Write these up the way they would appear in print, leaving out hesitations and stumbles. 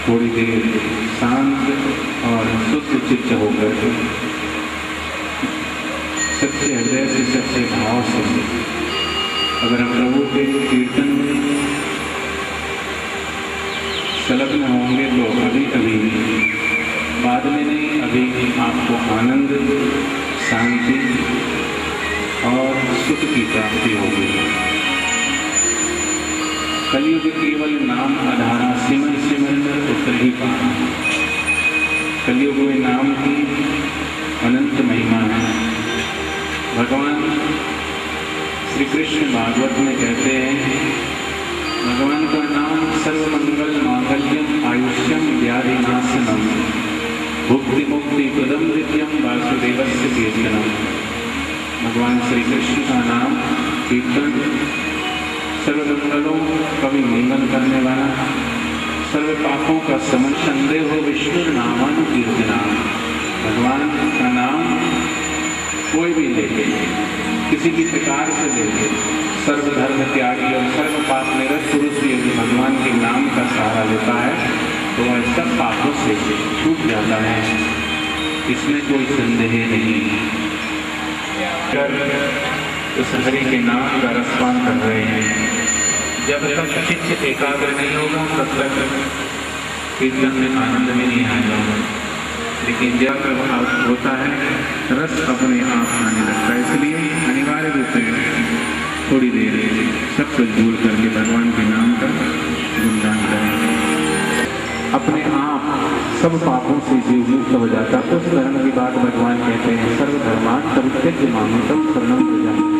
थोड़ी देर शांत और शुद्ध चित्त होकर सच्चे हृदय से सच्चे भाव से अगर हम प्रभु के कीर्तन में संलग्न होंगे तो अभी अभी बाद में नहीं, अभी आपको आनंद, शांति और सुख की प्राप्ति होगी। कलयुग केवल नाम आधारा सिमर सिमर कर उतर ही पाना। कलयुग में नाम की अनंत महिमा है। भगवान श्री कृष्ण भागवत में कहते हैं, भगवान का नाम सर्वमंगल मांगल्यम आयुष्यम व्याधिनाशनम भुक्ति मुक्ति प्रदम नित्यम वासुदेवस्य कीर्तनम। भगवान श्री कृष्ण का नाम कीर्तन सर्वमंगलों का भी मंगल करने वाला, सर्व पापों का समन, संदेह विष्णु नामानुकीर्तना। भगवान का नाम कोई भी लेके, किसी भी प्रकार से लेके, सर्वधर्म त्यागी और सर्व पाप निरत पुरुष यदि भगवान के नाम का सहारा लेता है तो वह सब पापों से छूट जाता है। इसमें कोई संदेह नहीं। उस हरि के नाम का रसपान कर रहे हैं। जब तक चित्त एकाग्र नहीं होगा तब तक कीर्तन में आनंद में नहीं आएगा। लेकिन जब होता है रस अपने आप आने लगता है। इसलिए अनिवार्य रूप से थोड़ी देर सब कुछ भूल करके भगवान के नाम का गुणगान करें। अपने आप सब पापों से जीव मुक्त हो जाता। उस धर्म की बात भगवान कहते हैं, सर्वधर्मान परित्यज्य मामेकम शरणं व्रजामि।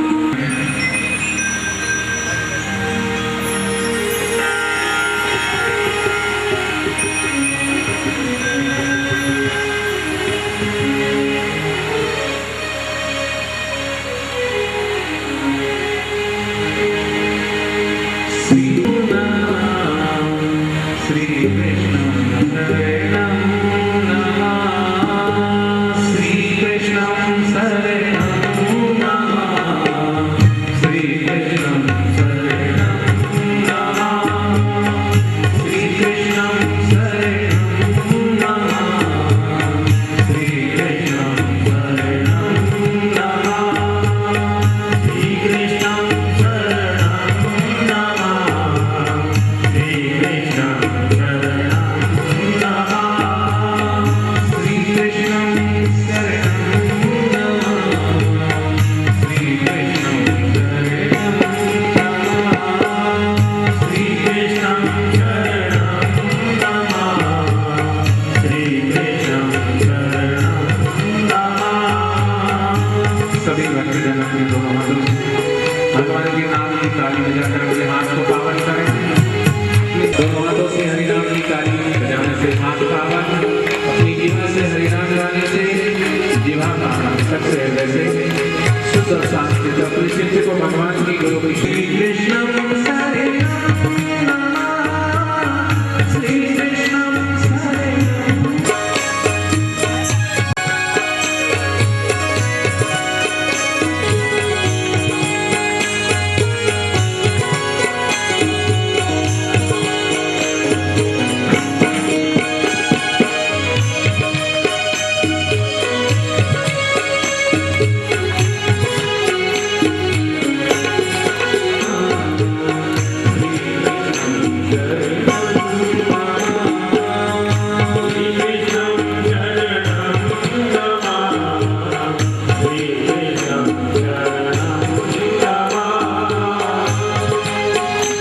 भगवान की गुरु श्री कृष्ण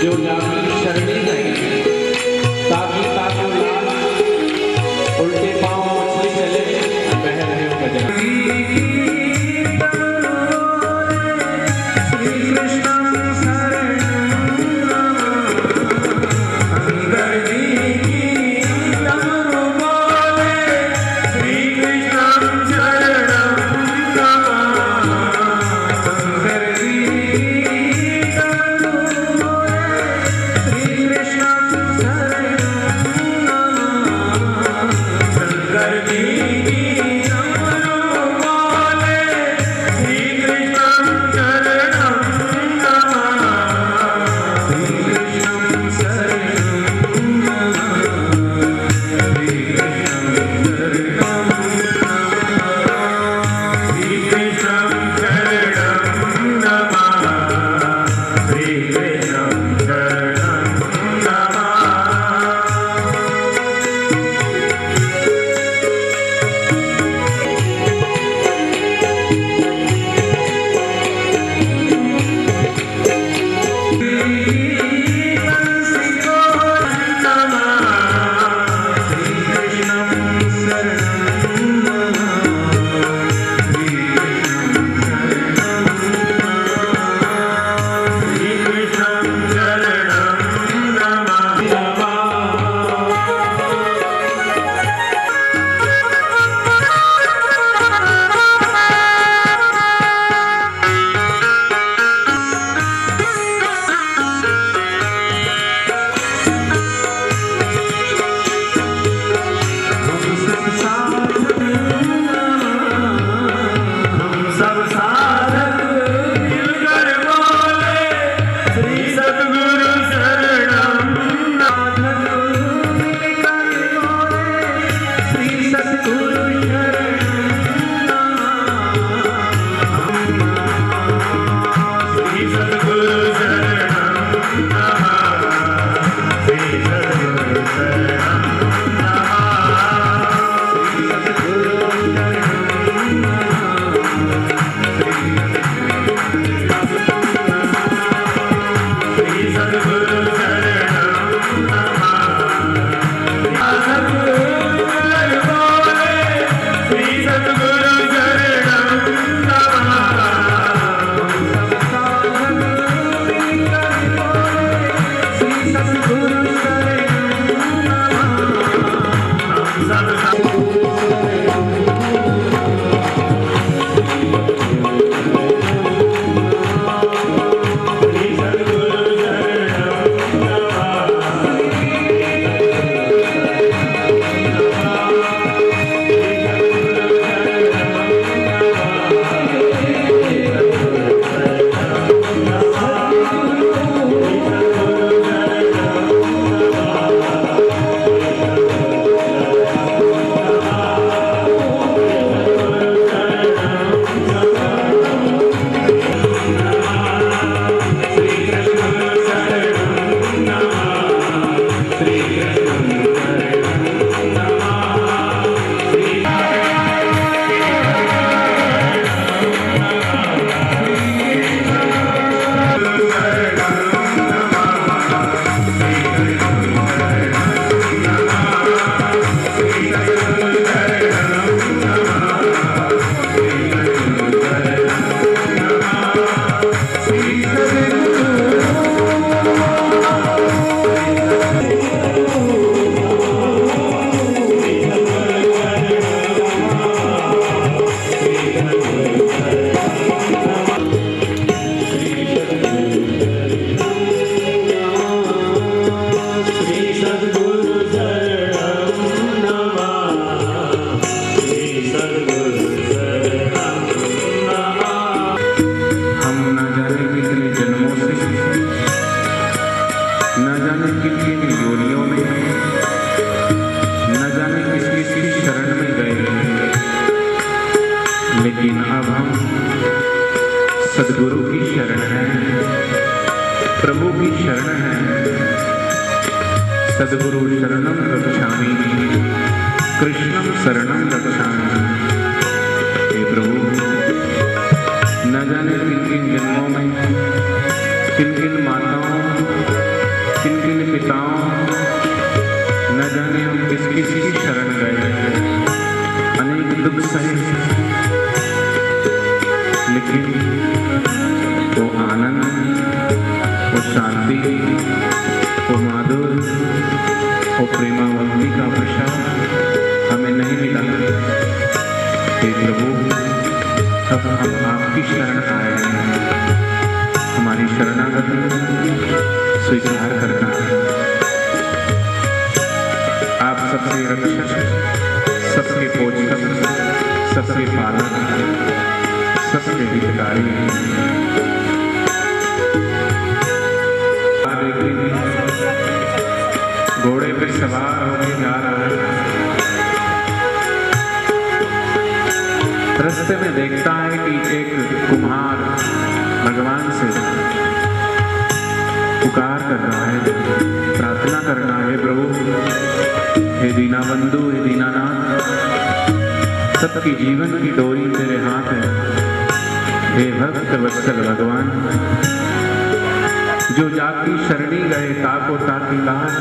जो जामी शरणी गए ताकि ताकि लाल उल्टे पांव मछली चले बह रहे हो गजरा लेकिन अब हम सदगुरु की शरण है, प्रभु की शरण है। सदगुरु शरणम गच्छामि, कृष्णम शरणम गच्छामि। हे प्रभु, न जाने किन किन जन्मों में किन किन माताओं देवताओं न जाने हम किस किस की शरण गए, अनेक दुख सहे, लेकिन वो आनंद, वो शांति, वो माधुर्य, वो प्रेमावंती का प्रसाद हमें नहीं मिला। हे प्रभु, अब हम आपकी शरण आए हैं, हमारी शरणागति स्वीकार करना। आप सबके रक्षक, सबके पोषक, सबके पालक, सबके हितकारी हैं। घोड़े पे सवार होकर जा रहा है, रास्ते में देखता है कि एक कुम्हार भगवान से पुकार कर रहा है, प्रार्थना कर रहा है, प्रभु हे दीनाबंधु, हे दीनानाथ, सबकी जीवन की डोरी तेरे हाथ है। हे भक्त वत्सल भगवान, जो जाकी शरणी गए ताको ताकी लाज,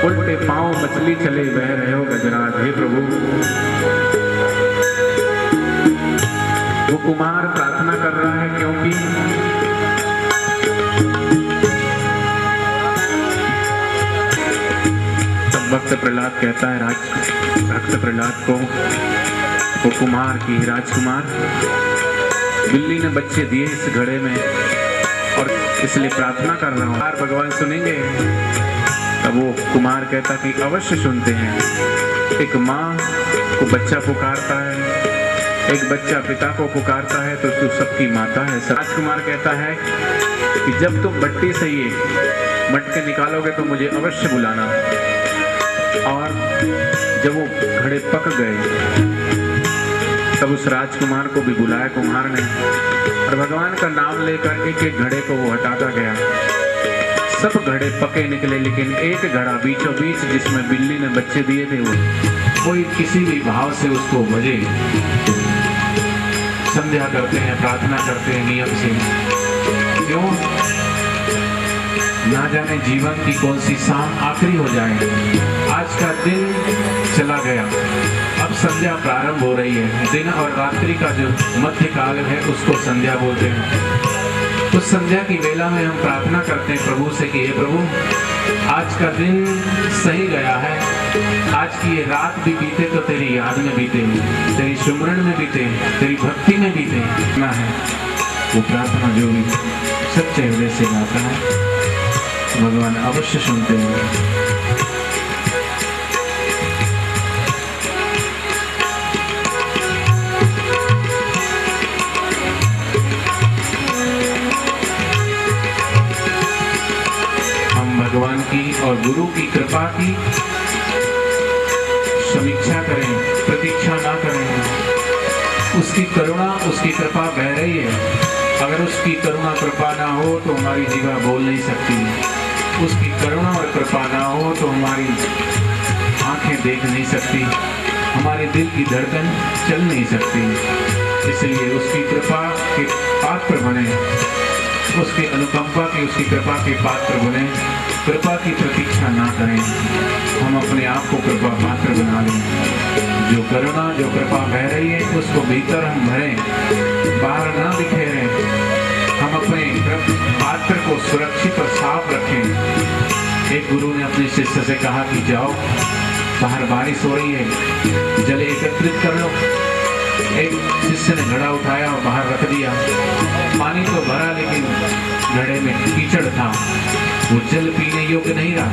उल्टे पांव मछली चले बह रहे हो गजराज। हे प्रभु, वो कुमार प्रार्थना कर रहा है क्योंकि तब भक्त प्रहलाद कहता है, भक्त प्रहलाद को, वो कुमार की राजकुमार, बिल्ली ने बच्चे दिए इस घड़े में और इसलिए प्रार्थना कर रहा हूँ, भगवान सुनेंगे। तब वो कुमार कहता कि अवश्य सुनते हैं। एक माँ को बच्चा पुकारता है, एक बच्चा पिता को पुकारता है, तो तू सबकी माता है। राजकुमार कहता है कि जब तुम भट्टी से ये मटके निकालोगे तो मुझे अवश्य बुलाना। और जब वो घड़े पक गए तब उस राजकुमार को भी बुलाया कुम्हार ने, और भगवान का नाम लेकर एक एक घड़े को वो हटाता गया। सब घड़े पके निकले, लेकिन एक घड़ा बीचों बीच जिसमें बिल्ली ने बच्चे दिए थे, वो कोई किसी भी भाव से उसको भजे। संध्या करते हैं, प्रार्थना करते हैं नियम से, क्यों ना जाने जीवन की कौन सी शाम आखिरी हो जाए। आज का दिन चला गया, अब संध्या प्रारंभ हो रही है। दिन और रात्रि का जो मध्य काल है उसको संध्या बोलते हैं। उस संध्या की वेला में हम प्रार्थना करते हैं प्रभु से कि हे प्रभु, आज का दिन सही गया है, आज की ये रात भी बीते तो तेरी याद में बीते, तेरी सुमरण में बीते, तेरी भक्ति में बीते ना है। वो प्रार्थना जो भी सच्चे हृदय से गाता है भगवान अवश्य सुनते हैं। भगवान की और गुरु की कृपा की समीक्षा करें, प्रतीक्षा ना करें। उसकी करुणा, उसकी कृपा बह रही है। अगर उसकी करुणा कृपा ना हो तो हमारी जीवा बोल नहीं सकती। उसकी करुणा और कृपा ना हो तो हमारी आंखें देख नहीं सकती, हमारे दिल की धड़कन चल नहीं सकती। इसलिए उसकी कृपा के पात्र बने, उसके अनुकंपा की, उसकी कृपा के पात्र बने। कृपा की प्रतीक्षा ना करें, हम अपने आप को कृपा पात्र बना लें। जो करुणा, जो कृपा बह रही है उसको भीतर हम भरें, बाहर ना बिखेरें। हम अपने पात्र को सुरक्षित और साफ रखें। एक गुरु ने अपने शिष्य से कहा कि जाओ, बाहर बारिश हो रही है, जल एकत्रित कर लो। एक शिष्य ने घड़ा उठाया और बाहर रख दिया। पानी तो भरा, लेकिन घड़े में कीचड़ था, वो जल पीने योग्य नहीं रहा।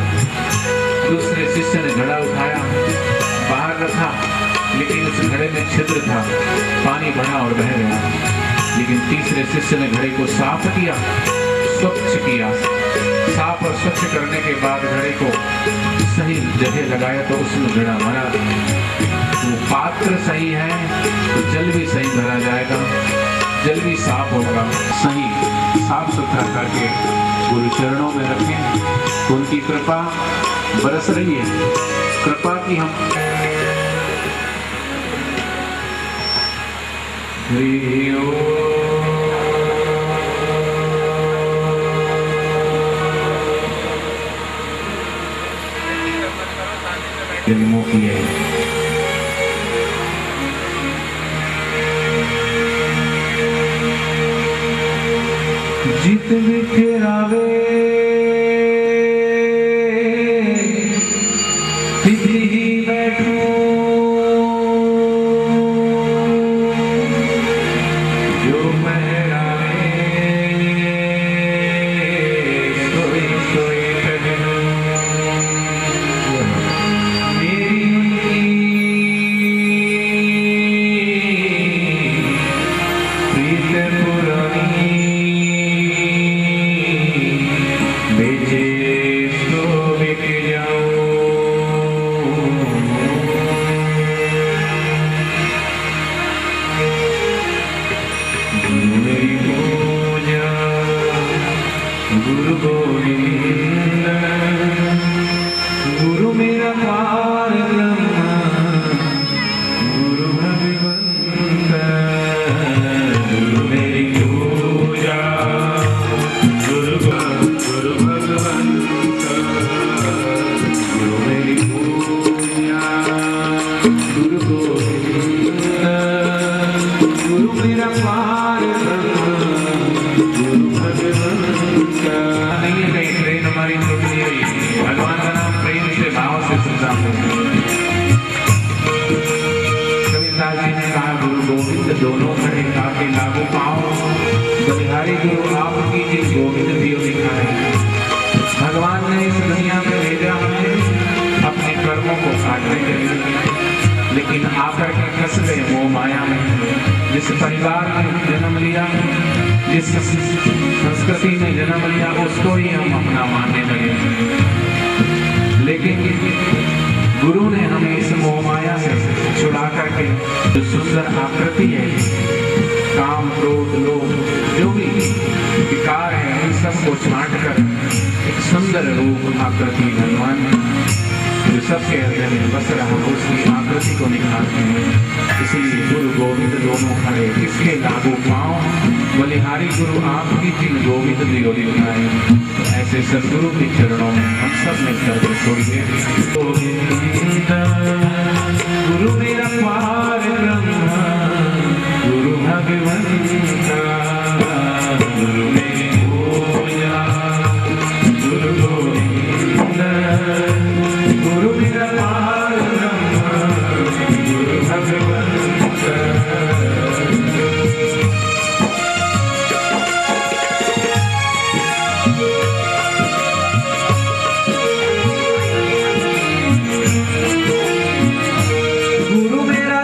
दूसरे शिष्य ने घड़ा उठाया, बाहर रखा, लेकिन उस घड़े में छिद्र था, पानी भरा और बह गया। लेकिन तीसरे शिष्य ने घड़े को साफ किया, स्वच्छ किया। साफ और स्वच्छ करने के बाद घड़े को सही जगह लगाया तो उसमें घड़ा भरा। वो पात्र सही है तो जल भी सही भरा जाएगा, जल भी साफ होगा। सही साफ सुथरा करके गुरु चरणों में रखें। उनकी कृपा बरस रही है, कृपा की हम हरि ओम। जन्मों की है। जित बिखरावे तिथि ही बैठो, जो महरावे सोई सोई पहनो। मेरी उनकी प्रीत पुरानी, बेचे सो बिक जाओ। गुरु मेरी पूजा गुरु गोविंद, गुरु मेरा पार ब्रह्म, गुरु भगवंत। गुरु मेरी पूजा गुरु भगवंत, गुरु मेरी पूजा गुरु गोविंद, गुरु मेरा पार ब्रह्म, गुरु भगवंत। नहीं है कहीं ट्रेन हमारी छूट नहीं रही। भगवान का नाम प्रेम से भाव से सुनता हूँ। कबीरदास जी ने कहा गुरु गोविंद दोनों खड़े काके लागू पाओ, बलिहारी गुरु आपकी जिस गोविंद दियो दिखाए। भगवान ने इस दुनिया में भेजा हमें अपने कर्मों को काटने के लिए, लेकिन आकर के फंस गए मोह माया में। जिस परिवार में जन्म लिया, जिस संस्कृति में जन्म लिया, उसको ही हम अपना मानने लगे। लेकिन गुरु ने हमें इस मोह माया से छुड़ा करके जो सुंदर आकृति है, काम क्रोध लोभ जो भी विकार है, उन सबको छांट कर एक सुंदर रूप आकृति भगवान ने जो सबके हृदय में बस रहा, उसकी आकृति को निखारते हैं। इसीलिए गुरु गोविंद दोनों खड़े किसके लागू पाओ, बलिहारी गुरु आपकी जिन गोविंद दियो दिखाए। तो ऐसे सदगुरु के चरणों में हम सब मिलकर छोड़िए। गोविंद गुरु मेरा पार ब्रह्म, गुरु भगवंत, गुरु मेरी पूजा गुरु गोविंद, गुरु मेरा पार ब्रह्म, गुरु भगवंत। गुरु मेरा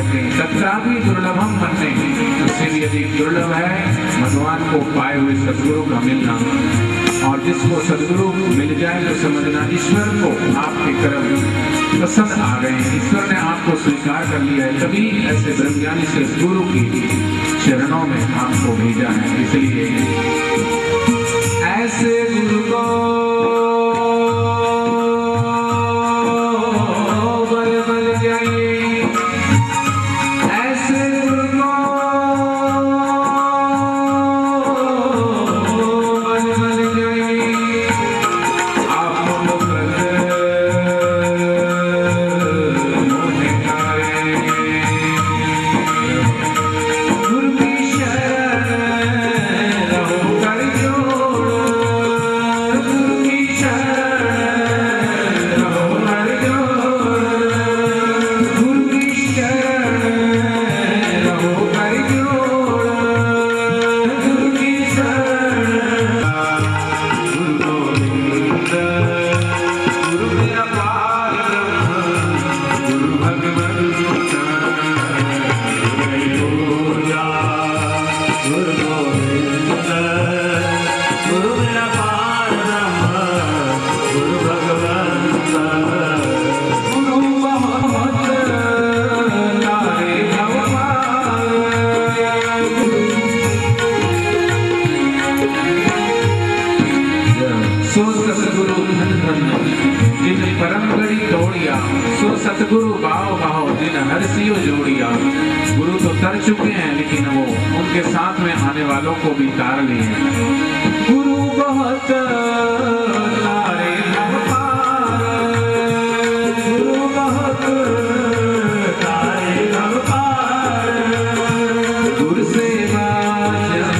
रखें। तत्रापि दुर्लभम मन्ये, उससे भी अधिक दुर्लभ है भगवान को पाए हुए सदगुरु का मिलना। और जिसको सदगुरु मिल जाए तो समझना ईश्वर को आपके कर्म पसंद आ गए हैं, ईश्वर ने आपको स्वीकार कर लिया है, तभी ऐसे ब्रह्मज्ञानी से गुरु की चरणों में आपको भेजा है। इसलिए ऐसे गुरु को बल बल जाइए, ऐसे गुरु को बल बल जाइए। आपको गुरु की शरण रहो कर जोड़, गुरु की शरण रहो कर जोड़, गुरु की शरण रहो कर जोड़, गुरु की शरण। गुरु गोविंद गुरु मेरा पार ब्रह्म, गुरु भगवत गुरु गोविंद गुरु मेरा पार ब्रह्म, गुरु भगवंत गुरु बहुत तारे भगवान। सो सतगुरु धन धन जिन परम गढ़ी तोड़िया, सो सतगुरु भाव भाव जिन हरसियो जोड़िया। गुरु तो तर चुके हैं लेकिन वो उनके साथ में आने वालों को भी तार लिए हैं। गुरु बहुत तारे भगवान, गुरु बहुत तारे भगवान। गुरु सेवा जब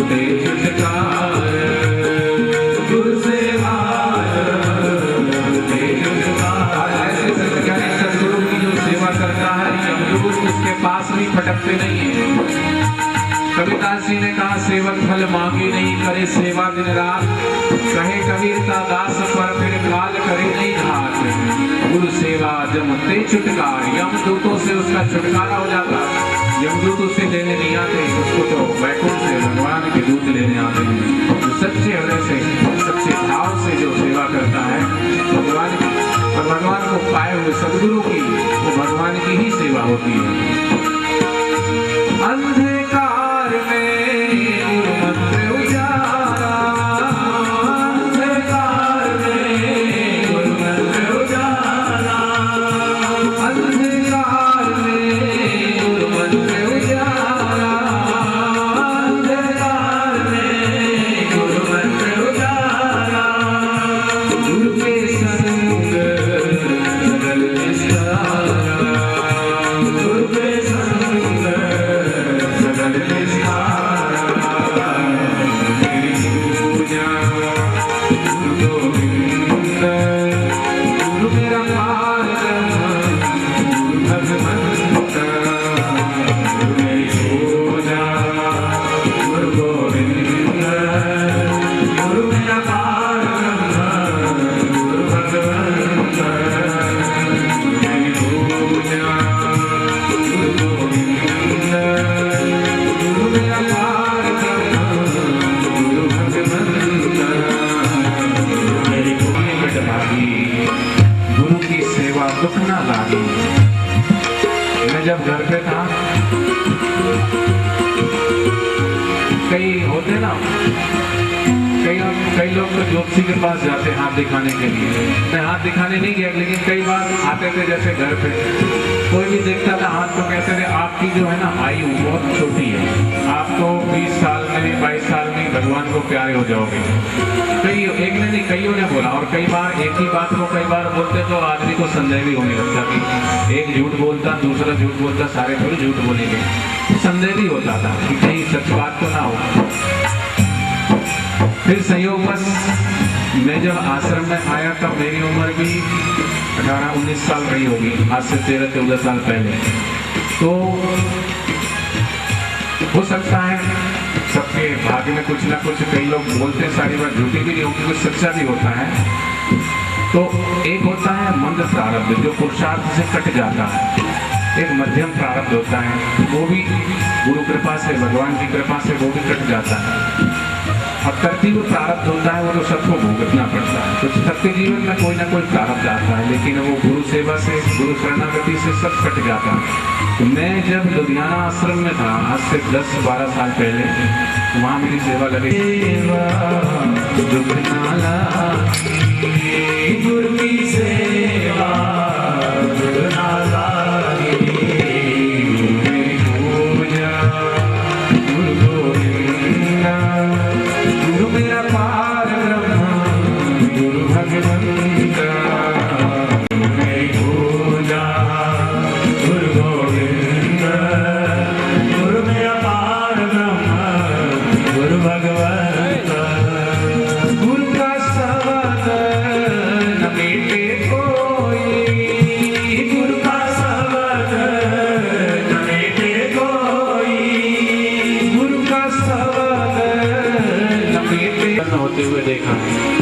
दे छुटकार, गुरु सेवा दे छुटकार। ऐसे सत्याग्रही सद्गुरु की जो सेवा करता है, यमदूत उसके पास भी फटकते नहीं है। कबीरदास जी ने कहा सेवक फल मांगे नहीं, करे सेवा दिन रात। कहे कबीर का दास पर फिर काल करे नहीं घात। गुरु सेवा जमते छुटकार, यमदूतों से उसका छुटकारा हो जाता। यमदूत उसे लेने नहीं आते, उसको तो वैकुंठ से भगवान के दूत लेने आते हैं। जो सच्चे हृदय से सच्चे भाव से जो सेवा करता है भगवान की, और भगवान को पाए हुए सदगुरु की, वो भगवान की ही सेवा होती है। अंधकार में गुरु मंत्र उजाला, अंधकार में गुरु मंत्र उजाला, अंधकार में गुरु मंत्र उजाला, अंधकार में गुरु मंत्र उजाला। गुरु के संग सगल निस्तारा, गुरु के संग सगल निस्तारा। मेरी पूजा गुरु गोविंद गुरु मेरा पार ब्रह्म, गुरु भगवंत मेरी पूजा गुरु गोविंद गुरु मेरा पार ब्रह्म, गुरु भगवंत मेरी पूजा गुरु गोविंद गुरु मेरा पार ब्रह्म, गुरु भगवंत मेरी पूजा भागी। गुरु की सेवा दुख ना लागी। मैं जब घर पे था, कई होते ना, कई लोग तो ज्योतिषी के पास जाते हाथ दिखाने के लिए। मैं हाथ दिखाने नहीं गया, लेकिन कई बार आते थे जैसे घर पे, कोई भी देखता था हाथ तो कहते थे आपकी जो है ना आयु बहुत छोटी है, आप तो 20 साल में 22 साल में भगवान को प्यारे हो जाओगे। कई एक ने नहीं, कईयों ने बोला। और कई बार एक ही बात को कई बार बोलते तो आदमी को संदेह भी होने लगता कि एक झूठ बोलता दूसरा झूठ बोलता, सारे थोड़ी झूठ बोलेंगे। संदेह भी होता था कि कहीं सच बात तो ना हो। फिर संयोगवश मैं जब आश्रम में आया तब मेरी उम्र भी 18-19 साल रही होगी, आज से 13-14 साल पहले। तो हो सकता है सबके भाग्य में कुछ ना कुछ, कई लोग बोलते हैं सारी बात झूठी भी नहीं होगी, कुछ सच्चा भी होता है। तो एक होता है मंद प्रारब्ध जो पुरुषार्थ से कट जाता है, एक मध्यम प्रारब्ध होता है, वो भी गुरु कृपा से, भगवान की कृपा से वो भी कट जाता है। और कर्तव्य वो प्रारब्ध होता है, वो तो सबको भुगतना पड़ता है। तो सबके जीवन में कोई ना कोई प्रारब्ध आता है, लेकिन वो गुरु सेवा से, गुरु शरणागति से सब कट जाता है। तो मैं जब लुधियाना आश्रम में था, आज से 10-12 साल पहले, तो वहाँ मेरी सेवा लगी। गुरु की सेवा होते हुए देखा है।